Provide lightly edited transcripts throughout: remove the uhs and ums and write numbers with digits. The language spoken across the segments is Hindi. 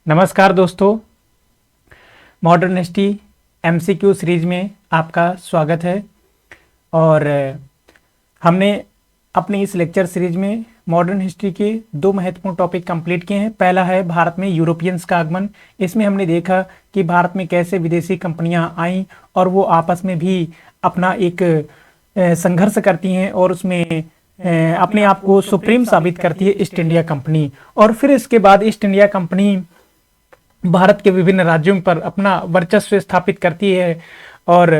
नमस्कार दोस्तों, मॉडर्न हिस्ट्री एमसीक्यू सीरीज में आपका स्वागत है। और हमने अपनी इस लेक्चर सीरीज में मॉडर्न हिस्ट्री के दो महत्वपूर्ण टॉपिक कंप्लीट किए हैं। पहला है भारत में यूरोपियंस का आगमन। इसमें हमने देखा कि भारत में कैसे विदेशी कंपनियां आईं और वो आपस में भी अपना एक संघर्ष करती हैं और उसमें अपने आप को सुप्रीम साबित करती है ईस्ट इंडिया कंपनी। और फिर इसके बाद ईस्ट इंडिया कंपनी भारत के विभिन्न राज्यों पर अपना वर्चस्व स्थापित करती है और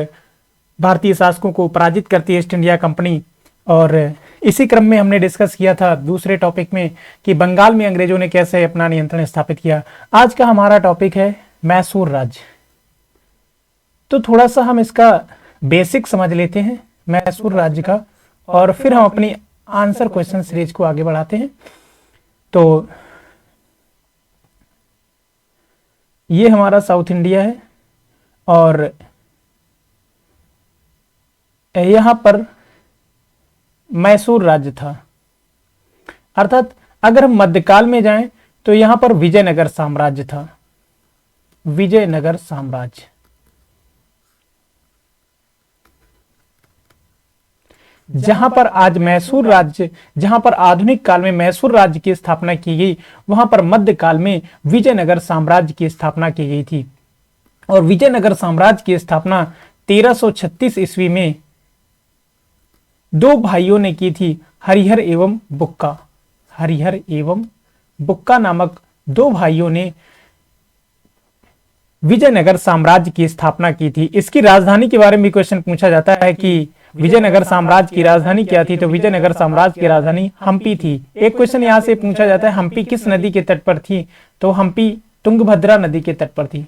भारतीय शासकों को पराजित करती है ईस्ट इंडिया कंपनी। और इसी क्रम में हमने डिस्कस किया था दूसरे टॉपिक में कि बंगाल में अंग्रेजों ने कैसे अपना नियंत्रण स्थापित किया। आज का हमारा टॉपिक है मैसूर राज्य। तो थोड़ा सा हम इसका बेसिक समझ लेते हैं मैसूर राज्य का, और फिर हम अपनी आंसर क्वेश्चन सीरीज को आगे बढ़ाते हैं। तो ये हमारा साउथ इंडिया है और यहां पर मैसूर राज्य था। अर्थात अगर हम मध्यकाल में जाएं तो यहां पर विजयनगर साम्राज्य था। विजयनगर साम्राज्य, जहां पर आज मैसूर राज्य, जहां पर आधुनिक काल में मैसूर राज्य की स्थापना की गई, वहां पर मध्यकाल में विजयनगर साम्राज्य की स्थापना की गई थी। और विजयनगर साम्राज्य की स्थापना 1336 ईस्वी में दो भाइयों ने की थी, हरिहर एवं बुक्का। हरिहर एवं बुक्का नामक दो भाइयों ने विजयनगर साम्राज्य की स्थापना की थी। इसकी राजधानी के बारे में भी क्वेश्चन पूछा जाता है कि विजयनगर साम्राज्य की राजधानी क्या थी। तो विजयनगर साम्राज्य की राजधानी हम्पी थी। एक क्वेश्चन यहां से पूछा जाता है हम्पी किस नदी के तट पर थी। तो हम्पी तुंगभद्रा नदी के तट पर थी।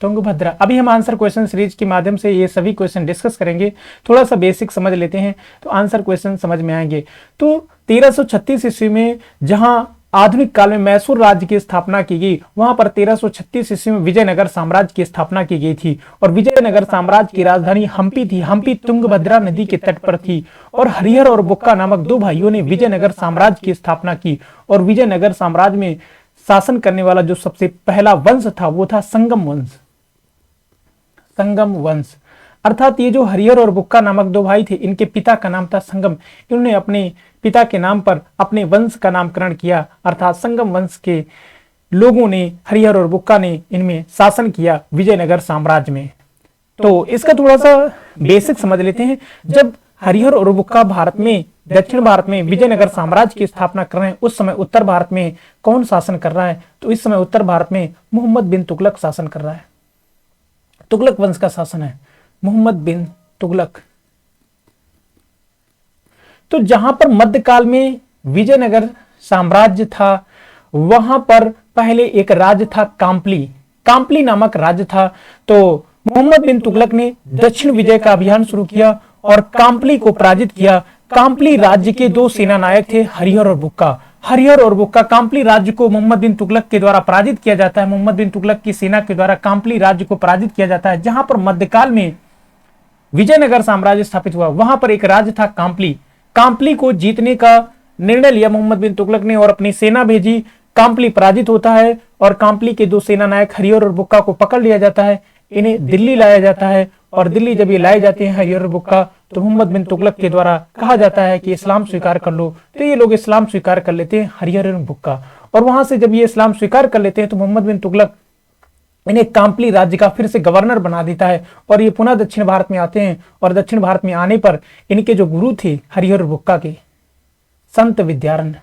तुंगभद्रा। अभी हम आंसर क्वेश्चन सीरीज के माध्यम से ये सभी क्वेश्चन डिस्कस करेंगे। थोड़ा सा बेसिक समझ लेते हैं तो आंसर क्वेश्चन समझ में आएंगे। तो 1336 ईस्वी में जहां आधुनिक काल में मैसूर राज्य की स्थापना की गई, वहां पर 1336 ईस्वी में विजयनगर साम्राज्य की स्थापना की गई थी। और विजयनगर साम्राज्य की राजधानी हम्पी थी। हम्पी तुंगभद्रा नदी के तट पर थी। और हरिहर और बुक्का नामक दो भाइयों ने विजयनगर साम्राज्य की स्थापना की। और विजयनगर साम्राज्य में शासन करने वाला जो सबसे पहला वंश था वो था संगम वंश। संगम वंश, अर्थात ये जो हरिहर और बुक्का नामक दो भाई थे, इनके पिता का नाम था संगम। इन्होंने अपने पिता के नाम पर अपने वंश का नामकरण किया, अर्थात संगम वंश के लोगों ने, हरिहर और बुक्का ने इनमें शासन किया विजयनगर साम्राज्य में। तो इसका थोड़ा सा बेसिक समझ लेते हैं। जब हरिहर और बुक्का भारत में, दक्षिण भारत में विजयनगर साम्राज्य की स्थापना कर रहे हैं, उस समय उत्तर भारत में कौन शासन कर रहा है। तो इस समय उत्तर भारत में मोहम्मद बिन तुगलक शासन कर रहा है। तुगलक वंश का शासन है, मोहम्मद बिन तुगलक। तो जहां पर मध्यकाल में विजयनगर साम्राज्य था, वहां पर पहले एक राज्य था कांपली। कांपली नामक राज्य था। तो मोहम्मद बिन तुगलक ने दक्षिण विजय का अभियान शुरू किया और कांपली को पराजित किया। कांपली राज्य के दो सेना नायक थे, हरिहर और बुक्का। हरिहर और बुक्का, कांपली राज्य को मोहम्मद बिन तुगलक के द्वारा पराजित किया जाता है। मोहम्मद बिन तुगलक की सेना के द्वारा कांपली राज्य को पराजित किया जाता है। जहां पर मध्यकाल में विजयनगर साम्राज्य स्थापित हुआ, वहां पर एक राज्य था कांपली। कांपली को जीतने का निर्णय लिया मोहम्मद बिन तुगलक ने और अपनी सेना भेजी। कांपली पराजित होता है और कांपली के दो सेना नायक हरिहर और बुक्का को पकड़ लिया जाता है। इन्हें दिल्ली लाया जाता है और दिल्ली जब ये लाए जाते हैं हरिहर और बुक्का, तो मोहम्मद बिन तुगलक के द्वारा कहा जाता है कि इस्लाम स्वीकार कर लो। तो ये लोग इस्लाम स्वीकार कर लेते हैं, हरिहर और बुक्का। और वहां से जब ये इस्लाम स्वीकार कर लेते हैं तो मोहम्मद बिन तुगलक इन्हें कांपली राज्य का फिर से गवर्नर बना देता है और ये पुनः दक्षिण भारत में आते हैं। और दक्षिण भारत में आने पर इनके जो गुरु थे हरिहर और बुक्का के, संत विद्यारण,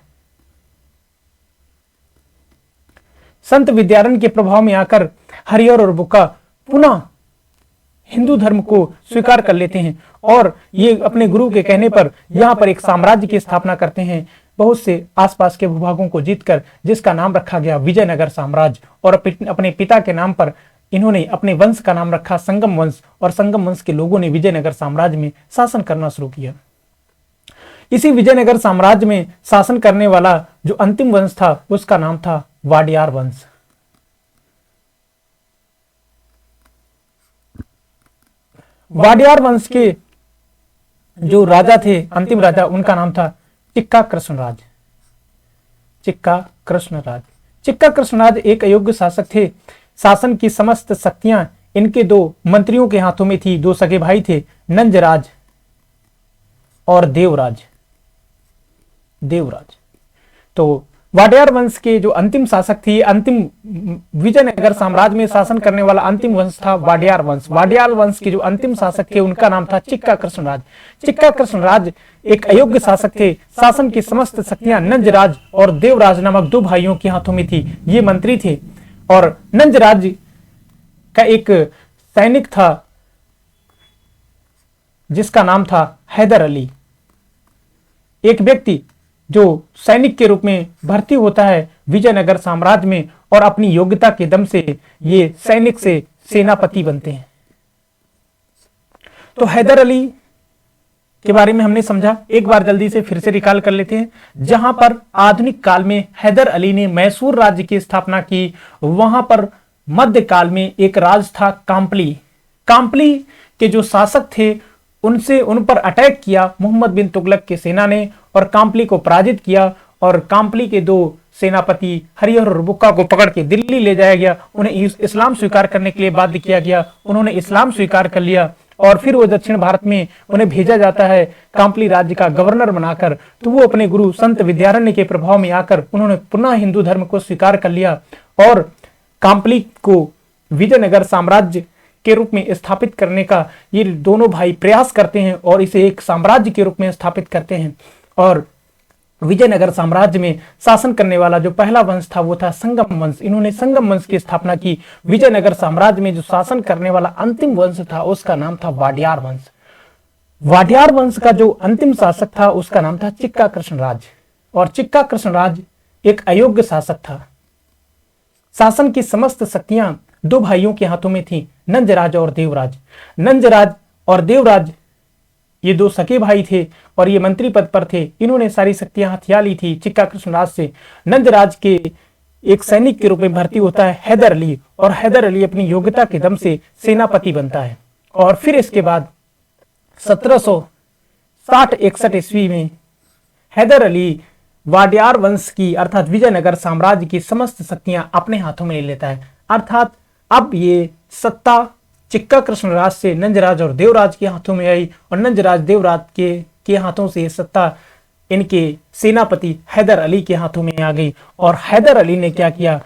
संत विद्यारण के प्रभाव में आकर हरिहर और बुक्का पुनः हिंदू धर्म को स्वीकार कर लेते हैं और ये अपने गुरु के कहने पर यहां पर एक साम्राज्य की स्थापना करते हैं, बहुत से आसपास के भूभागों को जीतकर, जिसका नाम रखा गया विजयनगर साम्राज्य। और अपने पिता के नाम पर इन्होंने अपने वंश का नाम रखा संगम वंश। और संगम वंश के लोगों ने विजयनगर साम्राज्य में शासन करना शुरू किया। इसी विजयनगर साम्राज्य में शासन करने वाला जो अंतिम वंश था उसका नाम था वाडियार वंश। वाडियार वंश के जो राजा थे, अंतिम राजा, उनका नाम था चिक्का कृष्णराज। चिक्का कृष्णराज। चिक्का कृष्णराज एक अयोग्य शासक थे। शासन की समस्त शक्तियां इनके दो मंत्रियों के हाथों में थी। दो सगे भाई थे, नंजराज और देवराज। तो वाडियार वंश के जो अंतिम शासक थी, अंतिम विजयनगर साम्राज्य में शासन करने वाला अंतिम वंश था वाडियार वंश। वाडियार वंश के जो अंतिम शासक थे उनका नाम था चिक्का कृष्णराज। चिक्का कृष्णराज एक अयोग्य शासक थे। शासन की समस्त शक्तियां नंजराज और देवराज नामक दो भाइयों के हाथों में थी। ये मंत्री थे और नंजराज का एक सैनिक था जिसका नाम था हैदर अली। एक व्यक्ति जो सैनिक के रूप में भर्ती होता है विजयनगर साम्राज्य में और अपनी योग्यता के दम से ये सैनिक से सेनापति बनते हैं। तो हैदर अली के बारे में हमने समझा, एक बार जल्दी से फिर से रिकॉल कर लेते हैं। जहां पर आधुनिक काल में हैदर अली ने मैसूर राज्य की स्थापना की, वहां पर मध्यकाल में एक राज था काम्पली। काम्पली के जो शासक थे उन पर अटैक किया मोहम्मद बिन तुगलक के सेना ने और काम्पली को पराजित किया और काम्पली के दो सेनापति हरिहर और बुक्का को पकड़ के दिल्ली ले जाया गया। उन्हें इस्लाम स्वीकार करने के लिए बाध्य किया गया। उन्होंने इस्लाम स्वीकार कर लिया और फिर वो दक्षिण भारत में उन्हें भेजा जाता है काम्पली राज्य का गवर्नर बनाकर। तो वो अपने गुरु संत विद्यारण्य के प्रभाव में आकर उन्होंने पुनः हिंदू धर्म को स्वीकार कर लिया और काम्पली को विजयनगर साम्राज्य के रूप में स्थापित करने का ये दोनों भाई प्रयास करते हैं और इसे एक साम्राज्य के रूप में स्थापित करते हैं। और विजयनगर साम्राज्य में शासन करने वाला जो पहला वंश था वो था संगम वंश। इन्होंने संगम वंश की स्थापना की। विजयनगर साम्राज्य में जो शासन करने वाला अंतिम वंश था उसका नाम था वाडियार वंश। वाडियार वंश का जो अंतिम शासक था उसका नाम था चिक्का कृष्णराज। और चिक्का कृष्णराज एक अयोग्य शासक था। शासन की समस्त शक्तियां दो भाइयों के हाथों में थी, नंजराज और देवराज। नंजराज और देवराज ये दो सके भाई थे और ये मंत्री पद पर थे। इन्होंने सारी शक्तियां हथिया ली थी चिक्का कृष्णराज से। नंजराज के एक सैनिक के रूप में भर्ती होता है हैदर अली और हैदर अली अपनी योग्यता के दम से सेनापति बनता है। और फिर इसके बाद 1760-61 ईस्वी में हैदर अली वाडियार वंश की अर्थात विजयनगर साम्राज्य की समस्त शक्तियां अपने हाथों में ले लेता है। अर्थात अब ये सत्ता चिक्का कृष्णराज से नंजराज और देवराज के हाथों में आई और नंजराज देवराज के हाथों से सत्ता इनके सेनापति हैदर अली के हाथों में आ गई। और हैदर अली ने क्या किया,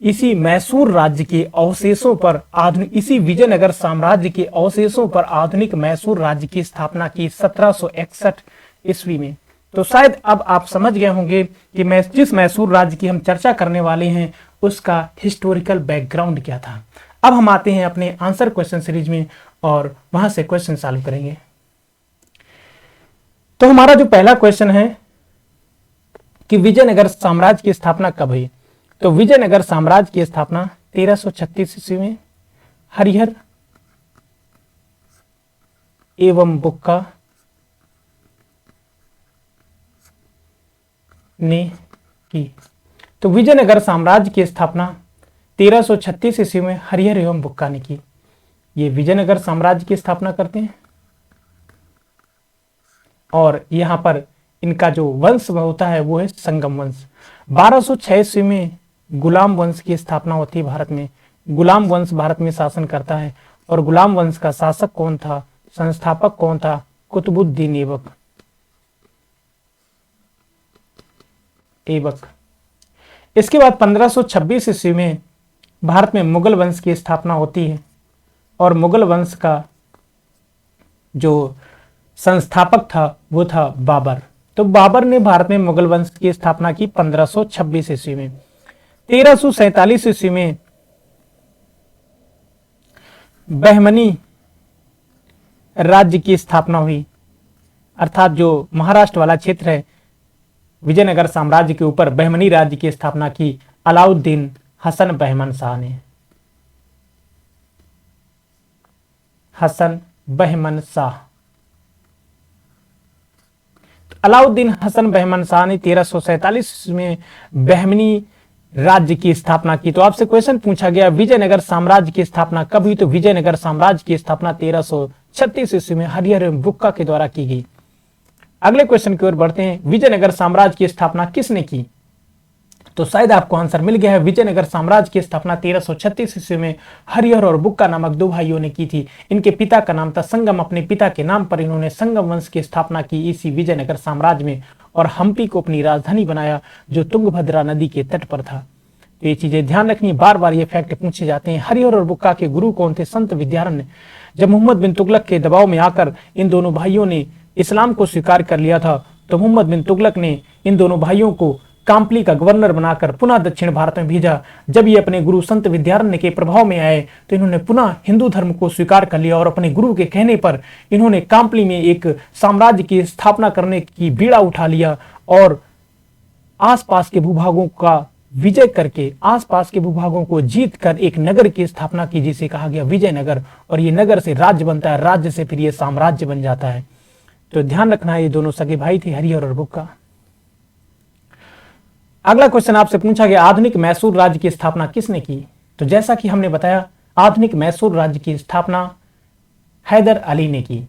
इसी मैसूर राज्य के अवशेषों पर आधुनिक, इसी विजयनगर साम्राज्य के अवशेषों पर आधुनिक मैसूर राज्य की स्थापना की 1761 ईस्वी में। तो शायद अब आप समझ गए होंगे कि जिस मैसूर राज्य की हम चर्चा करने वाले हैं उसका हिस्टोरिकल बैकग्राउंड क्या था। अब हम आते हैं अपने आंसर क्वेश्चन सीरीज में और वहां से क्वेश्चन सॉल्व करेंगे। तो हमारा जो पहला क्वेश्चन है कि विजयनगर साम्राज्य की स्थापना कब हुई। तो विजयनगर साम्राज्य की स्थापना 1336 ईस्वी में हरिहर एवं बुक्का ने की। तो विजयनगर साम्राज्य की स्थापना 1336 ईस्वी में हरिहर एवं बुक्का ने की। ये विजयनगर साम्राज्य की स्थापना करते हैं और यहां पर इनका जो वंश होता है वो है संगम वंश। 1206 ईस्वी में गुलाम वंश की स्थापना होती है भारत में। गुलाम वंश भारत में शासन करता है और गुलाम वंश का शासक कौन था, संस्थापक कौन था, कुतुबुद्दीन ऐबक। इसके बाद 1526 ईस्वी में भारत में मुगल वंश की स्थापना होती है और मुगल वंश का जो संस्थापक था वो था बाबर। तो बाबर ने भारत में मुगल वंश की स्थापना की 1526 ईस्वी में। 1347 ईस्वी में बहमनी राज्य की स्थापना हुई, अर्थात जो महाराष्ट्र वाला क्षेत्र है विजयनगर साम्राज्य के ऊपर बहमनी राज्य की स्थापना की अलाउद्दीन हसन बहमन शाह ने। हसन बहमन शाह, अलाउद्दीन हसन बहमन शाह ने 1347 में बहमनी राज्य की स्थापना की। तो आपसे क्वेश्चन पूछा गया विजयनगर साम्राज्य की स्थापना कब हुई। तो विजयनगर साम्राज्य की स्थापना 1336 ईस्वी में हरिहर एवं बुक्का के द्वारा की गई। अगले क्वेश्चन की ओर बढ़ते हैं। विजयनगर साम्राज्य की स्थापना किसने की। तो शायद आपको आंसर मिल गया है। विजयनगर साम्राज्य की स्थापना 1336 ईस्वी में हरिहर और बुक्का नामक दो भाइयों ने की थी। इनके पिता का नाम था संगम। अपने पिता के नाम पर इन्होंने संगम वंश की स्थापना की इसी विजयनगर साम्राज्य में, और हम्पी को अपनी राजधानी बनाया जो तुंगभद्रा नदी के तट पर था। तो ये चीजें ध्यान रखनी, बार बार ये फैक्ट पूछे जाते हैं। हरिहर और बुक्का के गुरु कौन थे? संत विद्यारण्य। जब मोहम्मद बिन तुगलक के दबाव में आकर इन दोनों भाइयों ने इस्लाम को स्वीकार कर लिया था, तो मोहम्मद बिन तुगलक ने इन दोनों भाइयों को काम्पली का गवर्नर बनाकर पुनः दक्षिण भारत में भेजा। जब ये अपने गुरु संत विद्यारण्य के प्रभाव में आए तो इन्होंने पुनः हिंदू धर्म को स्वीकार कर लिया, और अपने गुरु के कहने पर इन्होंने काम्पली में एक साम्राज्य की स्थापना करने की बीड़ा उठा लिया, और आसपास के भूभागों का विजय करके, आसपास के भूभागों को जीत कर एक नगर की स्थापना की जिसे कहा गया विजयनगर, और ये नगर से राज्य बनता है, राज्य से फिर ये साम्राज्य बन जाता है। तो ध्यान रखना है, ये दोनों सगे भाई थे, हरिहर और बुक्का। अगला क्वेश्चन आपसे पूछा गया, आधुनिक मैसूर राज्य की स्थापना किसने की? तो जैसा कि हमने बताया, आधुनिक मैसूर राज्य की स्थापना हैदर अली ने की।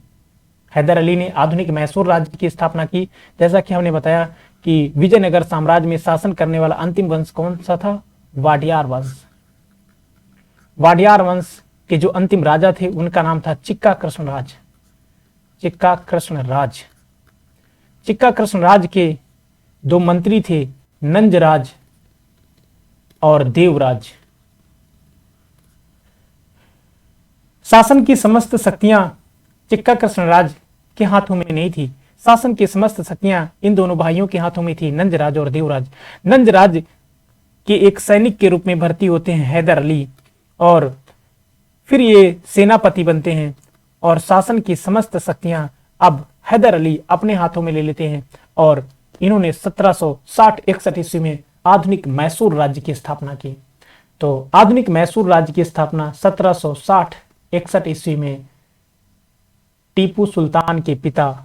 हैदर अली ने आधुनिक मैसूर राज्य की स्थापना की। जैसा कि हमने बताया कि विजयनगर साम्राज्य में शासन करने वाला अंतिम वंश कौन सा था? वाडियार वंश। वाडियार वंश के जो अंतिम राजा थे उनका नाम था चिक्का कृष्णराज। चिक्का कृष्णराज। चिक्का कृष्णराज के दो मंत्री थे, नंजराज और देवराज। शासन की समस्त शक्तियां चिक्का कृष्णराज के हाथों में नहीं थी, शासन की समस्त शक्तियां इन दोनों भाइयों के हाथों में थी, नंजराज और देवराज। नंजराज के एक सैनिक के रूप में भर्ती होते हैं हैदर अली, और फिर ये सेनापति बनते हैं, और शासन की समस्त शक्तियां अब हैदर अली अपने हाथों में ले लेते हैं, और इन्होंने 1760-61 ईस्वी में आधुनिक मैसूर राज्य की स्थापना की। तो आधुनिक मैसूर राज्य की स्थापना 1760-61 ईस्वी में टीपू सुल्तान के पिता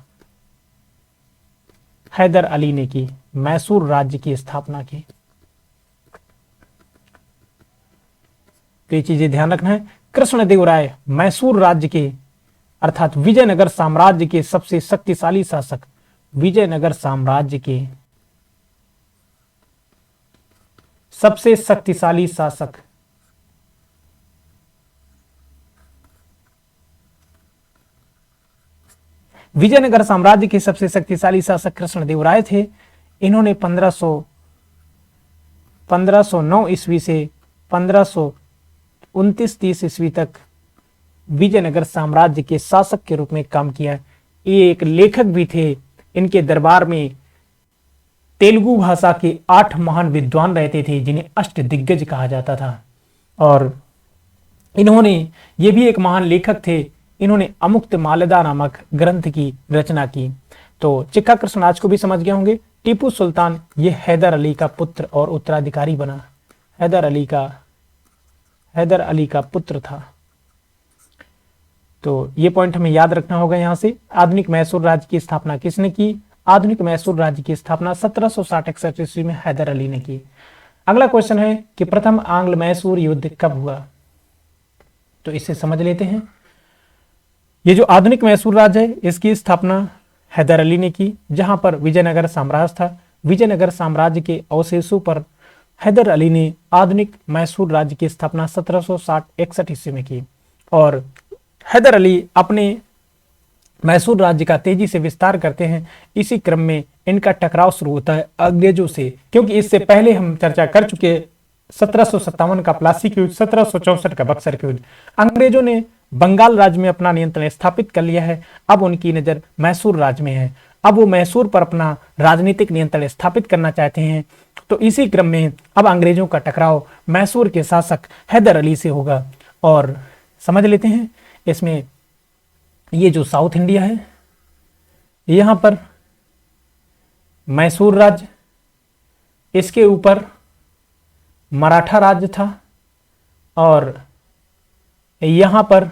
हैदर अली ने की, मैसूर राज्य की स्थापना की। तो ये चीजें ध्यान रखना है। कृष्णदेवराय मैसूर राज्य के अर्थात विजयनगर साम्राज्य के सबसे शक्तिशाली शासक, विजयनगर साम्राज्य के सबसे शक्तिशाली शासक विजयनगर साम्राज्य के सबसे शक्तिशाली शासक कृष्णदेवराय थे। इन्होंने 1509 ईस्वी से 1529-30 ईस्वी तक विजयनगर साम्राज्य के शासक के रूप में काम किया। ये एक लेखक भी थे। इनके दरबार में तेलुगु भाषा के 8 महान विद्वान रहते थे जिन्हें अष्ट दिग्गज कहा जाता था, और इन्होंने ये भी एक महान लेखक थे। इन्होंने अमुक्त मालदा नामक ग्रंथ की रचना की। तो चिक्का कृष्णराज को भी समझ गए होंगे। टीपू सुल्तान ये हैदर अली का पुत्र और उत्तराधिकारी बना। हैदर अली का पुत्र था। तो ये पॉइंट हमें याद रखना होगा। यहां से आधुनिक मैसूर राज्य की स्थापना किसने की? आधुनिक मैसूर राज्य की स्थापना 1760-61 ईस्वी में हैदर अली ने की। अगला क्वेश्चन है कि प्रथम आंग्ल मैसूर युद्ध कब हुआ? तो इसे समझ लेते हैं। ये जो आधुनिक मैसूर राज्य है इसकी स्थापना हैदर अली ने की, जहां पर विजयनगर साम्राज्य था। विजयनगर साम्राज्य के अवशेषों पर हैदर अली ने आधुनिक मैसूर राज्य की स्थापना 1760-61 ईस्वी में की, और हैदर अली अपने मैसूर राज्य का तेजी से विस्तार करते हैं। इसी क्रम में इनका टकराव शुरू होता है अंग्रेजों से, क्योंकि इससे पहले हम चर्चा कर चुके 1757 का प्लासी युद्ध, 1764 का बक्सर युद्ध। अंग्रेजों ने बंगाल राज्य में अपना नियंत्रण स्थापित कर लिया है। अब उनकी नजर मैसूर राज्य में है। अब वो मैसूर पर अपना राजनीतिक नियंत्रण स्थापित करना चाहते हैं। तो इसी क्रम में अब अंग्रेजों का टकराव मैसूर के शासक हैदर अली से होगा। और समझ लेते हैं इसमें, ये जो साउथ इंडिया है यहां पर मैसूर राज्य, इसके ऊपर मराठा राज्य था, और यहां पर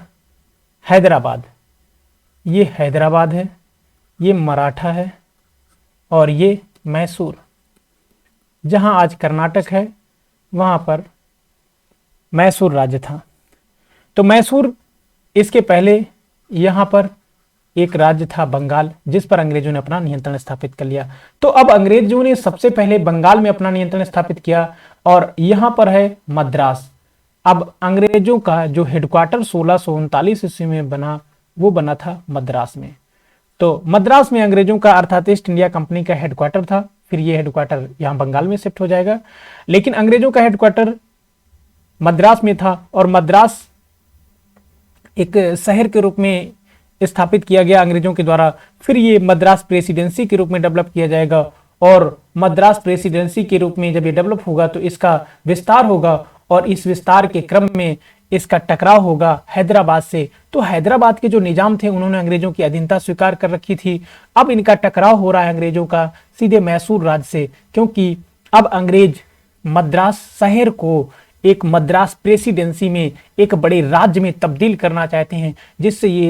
हैदराबाद, ये हैदराबाद है, ये मराठा है, और ये मैसूर। जहां आज कर्नाटक है वहां पर मैसूर राज्य था। तो मैसूर, इसके पहले यहां पर एक राज्य था बंगाल, जिस पर अंग्रेजों ने अपना नियंत्रण स्थापित कर लिया। तो अब अंग्रेजों ने सबसे पहले बंगाल में अपना नियंत्रण स्थापित किया और यहां पर है मद्रास। अब अंग्रेजों का जो हेडक्वार्टर 1639 ईस्वी में बना, वो बना था मद्रास में। तो मद्रास में अंग्रेजों का अर्थात ईस्ट इंडिया कंपनी का हेडक्वार्टर था। फिर ये हेडक्वार्टर यहां बंगाल में शिफ्ट हो जाएगा, लेकिन अंग्रेजों का हेडक्वार्टर मद्रास में था और मद्रास एक शहर के रूप में स्थापित किया गया अंग्रेजों के द्वारा। फिर ये मद्रास प्रेसिडेंसी के रूप में डेवलप किया जाएगा और मद्रास प्रेसिडेंसी के रूप में जब ये डेवलप होगा तो इसका विस्तार होगा और इस विस्तार के क्रम में इसका टकराव होगा हैदराबाद से। तो हैदराबाद के जो निजाम थे उन्होंने अंग्रेजों की अधीनता स्वीकार कर रखी थी। अब इनका टकराव हो रहा है अंग्रेजों का सीधे मैसूर राज्य से, क्योंकि अब अंग्रेज मद्रास शहर को एक मद्रास प्रेसिडेंसी में एक बड़े राज्य में तब्दील करना चाहते हैं, जिससे ये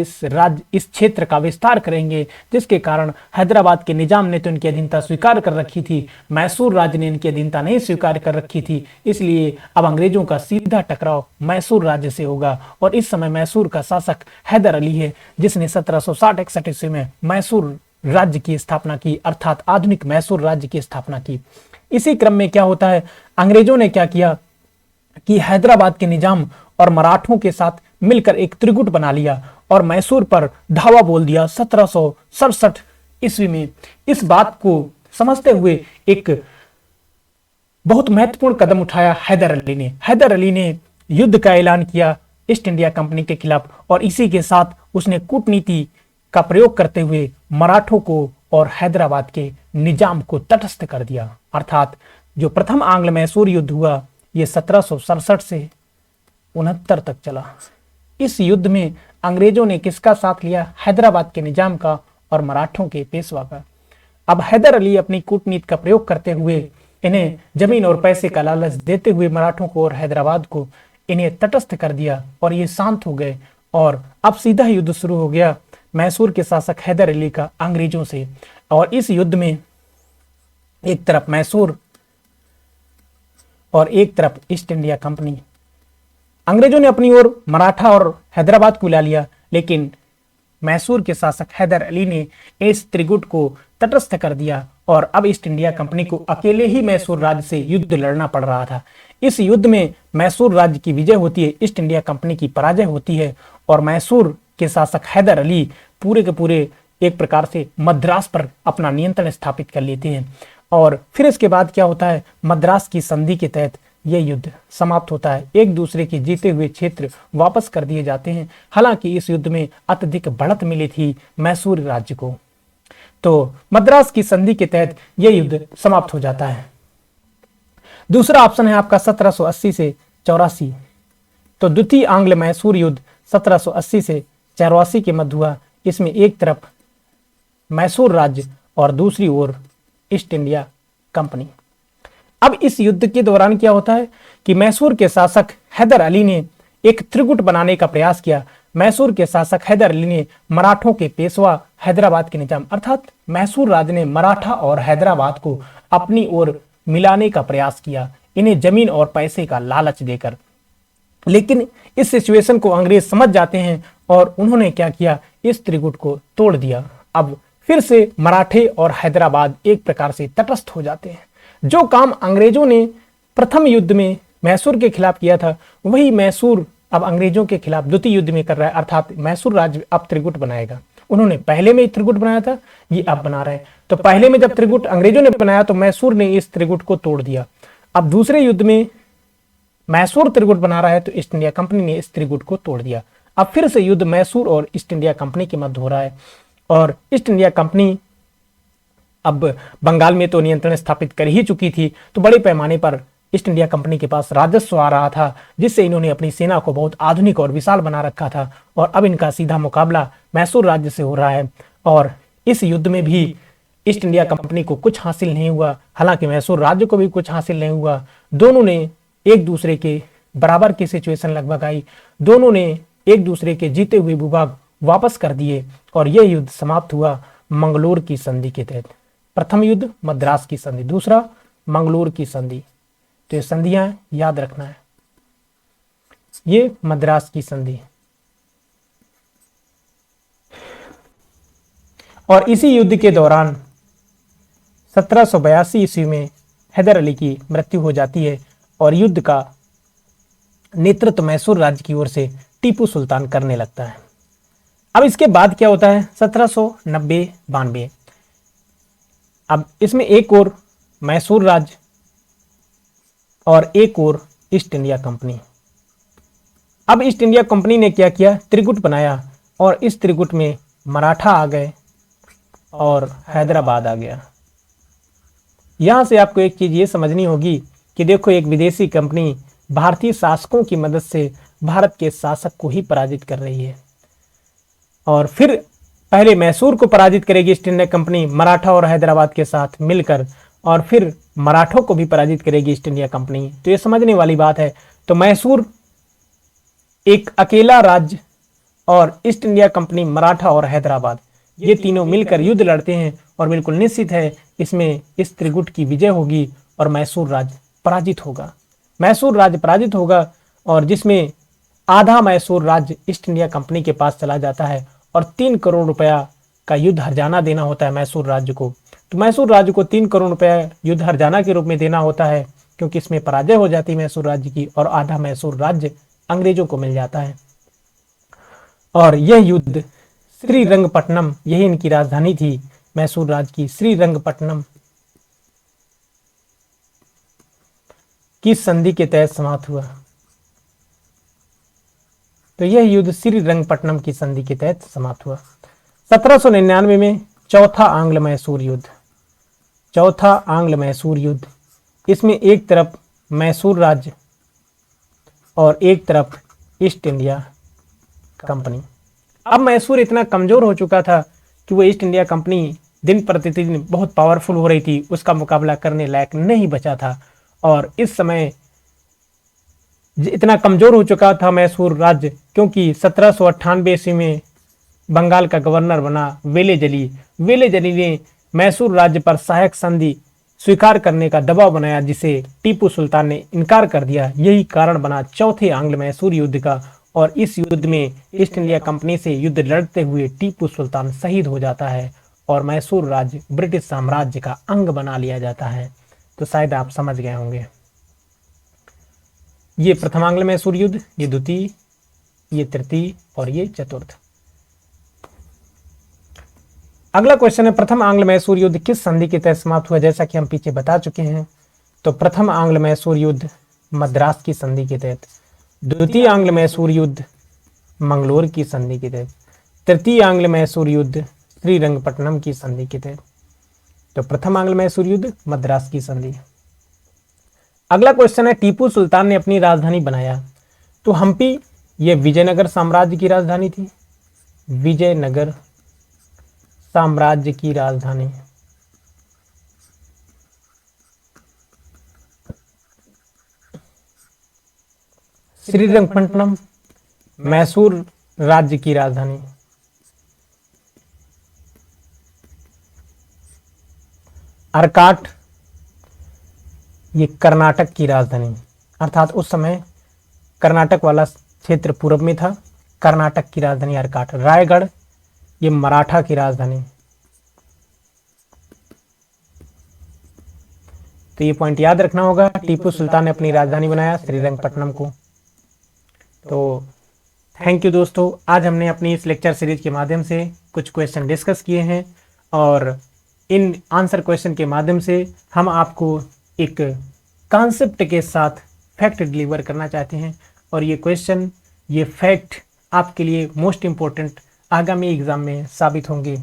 इस क्षेत्र का विस्तार करेंगे, जिसके कारण हैदराबाद के निजाम ने तो इनकी अधीनता स्वीकार कर रखी थी, मैसूर राज्य ने इनकी अधीनता नहीं स्वीकार कर रखी थी। इसलिए अब अंग्रेजों का सीधा टकराव मैसूर राज्य से होगा और इस समय मैसूर का शासक हैदर अली है, जिसने 1760-61 ईस्वी में मैसूर राज्य की स्थापना की, अर्थात आधुनिक मैसूर राज्य की स्थापना की। इसी क्रम में क्या होता है, अंग्रेजों ने क्या किया कि हैदराबाद के निजाम और मराठों के साथ मिलकर एक त्रिगुट बना लिया और मैसूर पर धावा बोल दिया 1767 ईस्वी में। इस बात को समझते हुए एक बहुत महत्वपूर्ण कदम उठाया हैदर अली ने। हैदर अली ने युद्ध का ऐलान किया ईस्ट इंडिया कंपनी के खिलाफ और इसी के साथ उसने कूटनीति का प्रयोग करते हुए मराठों को और हैदराबाद के निजाम को तटस्थ कर दिया। अर्थात जो प्रथम आंग्ल मैसूर युद्ध हुआ ये 1767 से 69 तक चला। इस युद्ध में अंग्रेजों ने किसका साथ लिया, हैदराबाद के निजाम का और मराठों के पेशवा का। अब हैदर अली अपनी कूटनीति का प्रयोग करते हुए इन्हें जमीन और पैसे का लालच देते हुए मराठों को और हैदराबाद को इन्हें तटस्थ कर दिया और ये शांत हो गए और अब सीधा युद्ध शुरू हो गया मैसूर के शासक हैदर अली का अंग्रेजों से। और इस युद्ध में एक तरफ मैसूर और एक तरफ ईस्ट इंडिया कंपनी। अंग्रेजों ने अपनी ओर मराठा और हैदराबाद को ला लिया, लेकिन मैसूर के शासक हैदर अली ने इस त्रिगुट को तटस्थ कर दिया और अब ईस्ट इंडिया कंपनी को अकेले ही मैसूर राज्य से युद्ध लड़ना पड़ रहा था। इस युद्ध में मैसूर राज्य की विजय होती है, ईस्ट इंडिया कंपनी की पराजय होती है और मैसूर के शासक हैदर अली पूरे के पूरे एक प्रकार से मद्रास पर अपना नियंत्रण स्थापित कर लेते हैं। और फिर इसके बाद क्या होता है, मद्रास की संधि के तहत यह युद्ध समाप्त होता है। एक दूसरे के जीते हुए क्षेत्र वापस कर दिए जाते हैं। हालांकि इस युद्ध में अत्यधिक बढ़त मिली थी मैसूर राज्य को। तो मद्रास की संधि के तहत यह युद्ध समाप्त हो जाता है। दूसरा ऑप्शन है आपका 1780 से 84। तो द्वितीय आंग्ल मैसूर युद्ध 1780 से 84 के मध्य हुआ। इसमें एक तरफ मैसूर राज्य और दूसरी ओर ईस्ट इंडिया कंपनी। अब इस युद्ध के दौरान क्या होता है कि मैसूर के शासक हैदर अली ने एक त्रिगुट बनाने का प्रयास किया। मैसूर के शासक हैदर अली ने मराठों के पेशवा हैदराबाद के निजाम अर्थात मैसूर राज्य ने मराठा और हैदराबाद को अपनी ओर मिलाने का प्रयास किया, इन्हें जमीन और पैसे का लालच देकर। लेकिन इस सिचुएशन को अंग्रेज समझ जाते हैं और उन्होंने क्या किया, इस त्रिगुट को तोड़ दिया। अब फिर से मराठे और हैदराबाद एक प्रकार से तटस्थ हो जाते हैं। जो काम अंग्रेजों ने प्रथम युद्ध में मैसूर के खिलाफ किया था, वही मैसूर अब अंग्रेजों के खिलाफ द्वितीय युद्ध में कर रहा है। अर्थात मैसूर राज्य अब त्रिगुट बनाएगा। उन्होंने पहले में त्रिगुट बनाया था, ये अब बना रहे हैं। तो पहले में जब त्रिगुट अंग्रेजों ने बनाया तो मैसूर ने इस त्रिगुट को तोड़ दिया। अब दूसरे युद्ध में मैसूर त्रिगुट बना रहा है तो ईस्ट इंडिया कंपनी ने इस त्रिगुट को तोड़ दिया। अब फिर से युद्ध मैसूर और ईस्ट इंडिया कंपनी के मध्य हो रहा है और ईस्ट इंडिया कंपनी अब बंगाल में तो नियंत्रण स्थापित कर ही चुकी थी, तो बड़े पैमाने पर ईस्ट इंडिया कंपनी के पास राजस्व आ रहा था, जिससे इन्होंने अपनी सेना को बहुत आधुनिक और विशाल बना रखा था। और अब इनका सीधा मुकाबला मैसूर राज्य से हो रहा है और इस युद्ध में भी ईस्ट इंडिया कंपनी को कुछ हासिल नहीं हुआ, हालांकि मैसूर राज्य को भी कुछ हासिल नहीं हुआ। दोनों ने एक दूसरे के बराबर की सिचुएशन लगभग आई। दोनों ने एक दूसरे के जीते हुए भूभाग वापस कर दिए और यह युद्ध समाप्त हुआ मंगलोर की संधि के तहत। प्रथम युद्ध मद्रास की संधि, दूसरा मंगलोर की संधि। तो ये संधियां याद रखना है। ये मद्रास की संधि, और इसी युद्ध के दौरान 1782 ईस्वी में हैदर अली की मृत्यु हो जाती है और युद्ध का नेतृत्व मैसूर राज्य की ओर से टीपू सुल्तान करने लगता है। अब इसके बाद क्या होता है 1790-92। अब इसमें एक और मैसूर राज्य और एक और ईस्ट इंडिया कंपनी। अब ईस्ट इंडिया कंपनी ने क्या किया, त्रिगुट बनाया और इस त्रिगुट में मराठा आ गए और हैदराबाद आ गया। यहां से आपको एक चीज ये समझनी होगी कि देखो, एक विदेशी कंपनी भारतीय शासकों की मदद से भारत के शासक को ही पराजित कर रही है और फिर पहले मैसूर को पराजित करेगी ईस्ट इंडिया कंपनी मराठा और हैदराबाद के साथ मिलकर, और फिर मराठों को भी पराजित करेगी ईस्ट इंडिया कंपनी। तो ये समझने वाली बात है। तो मैसूर एक अकेला राज्य और ईस्ट इंडिया कंपनी मराठा और हैदराबाद ये तीनों मिलकर युद्ध लड़ते हैं और बिल्कुल निश्चित है इसमें इस त्रिगुट की विजय होगी और मैसूर राज्य पराजित होगा। मैसूर राज्य पराजित होगा और जिसमें आधा मैसूर राज्य ईस्ट इंडिया कंपनी के पास चला जाता है और 3 करोड़ रुपया का युद्ध हर्जाना देना होता है मैसूर राज्य को। तो मैसूर राज्य को 3 करोड़ रुपया युद्ध हर्जाना के रूप में देना होता है क्योंकि इसमें पराजय हो जाती है मैसूर राज्य की और आधा मैसूर राज्य अंग्रेजों को मिल जाता है। और यह युद्ध श्रीरंगपट्टनम, यही इनकी राजधानी थी मैसूर राज्य की, श्रीरंगपट्टनम की संधि के तहत समाप्त हुआ। तो यह युद्ध श्रीरंगपट्टनम की संधि के तहत समाप्त हुआ। 1799 में चौथा आंग्ल मैसूर युद्ध, चौथा आंग्ल मैसूर युद्ध, इसमें एक तरफ मैसूर राज्य और एक तरफ ईस्ट इंडिया कंपनी। अब मैसूर इतना कमजोर हो चुका था कि वो ईस्ट इंडिया कंपनी दिन प्रतिदिन बहुत पावरफुल हो रही थी, उसका मुकाबला करने लायक नहीं बचा था। और इस समय इतना कमजोर हो चुका था मैसूर राज्य क्योंकि 1798 ईस्वी में बंगाल का गवर्नर बना वेलेजली। वेलेजली ने मैसूर राज्य पर सहायक संधि स्वीकार करने का दबाव बनाया जिसे टीपू सुल्तान ने इनकार कर दिया। यही कारण बना चौथे आंग्ल मैसूर युद्ध का और इस युद्ध में ईस्ट इंडिया कंपनी से युद्ध लड़ते हुए टीपू सुल्तान शहीद हो जाता है और मैसूर राज्य ब्रिटिश साम्राज्य का अंग बना लिया जाता है। तो शायद आप समझ गए होंगे। ये प्रथम आंग्ल मैसूर युद्ध, ये द्वितीय, ये तृतीय और ये चतुर्थ। अगला क्वेश्चन है प्रथम आंग्ल मैसूर युद्ध किस संधि के तहत समाप्त हुआ। जैसा कि हम पीछे बता चुके हैं तो प्रथम आंग्ल मैसूर युद्ध मद्रास की संधि के तहत, द्वितीय आंग्ल मैसूर युद्ध मंगलोर की संधि के तहत, तृतीय आंग्ल मैसूर युद्ध श्रीरंगपट्टनम की संधि के तहत। तो प्रथम आंग्ल मैसूर युद्ध मद्रास की संधि। अगला क्वेश्चन है टीपू सुल्तान ने अपनी राजधानी बनाया तो हम्पी ये विजयनगर साम्राज्य की राजधानी थी, विजयनगर साम्राज्य की राजधानी। श्रीरंगपट्टनम मैसूर राज्य की राजधानी। अर्काट ये कर्नाटक की राजधानी, अर्थात उस समय कर्नाटक वाला क्षेत्र पूर्व में था, कर्नाटक की राजधानी अर्काट। रायगढ़ ये मराठा की राजधानी। तो ये पॉइंट याद रखना होगा। टीपू सुल्तान ने अपनी राजधानी बनाया श्रीरंगपट्टनम को। तो थैंक यू दोस्तों, आज हमने अपनी इस लेक्चर सीरीज के माध्यम से कुछ क्वेश्चन डिस्कस किए हैं और इन आंसर क्वेश्चन के माध्यम से हम आपको एक कॉन्सेप्ट के साथ फैक्ट डिलीवर करना चाहते हैं और ये क्वेश्चन, ये फैक्ट आपके लिए मोस्ट इम्पोर्टेंट आगामी एग्जाम में साबित होंगे।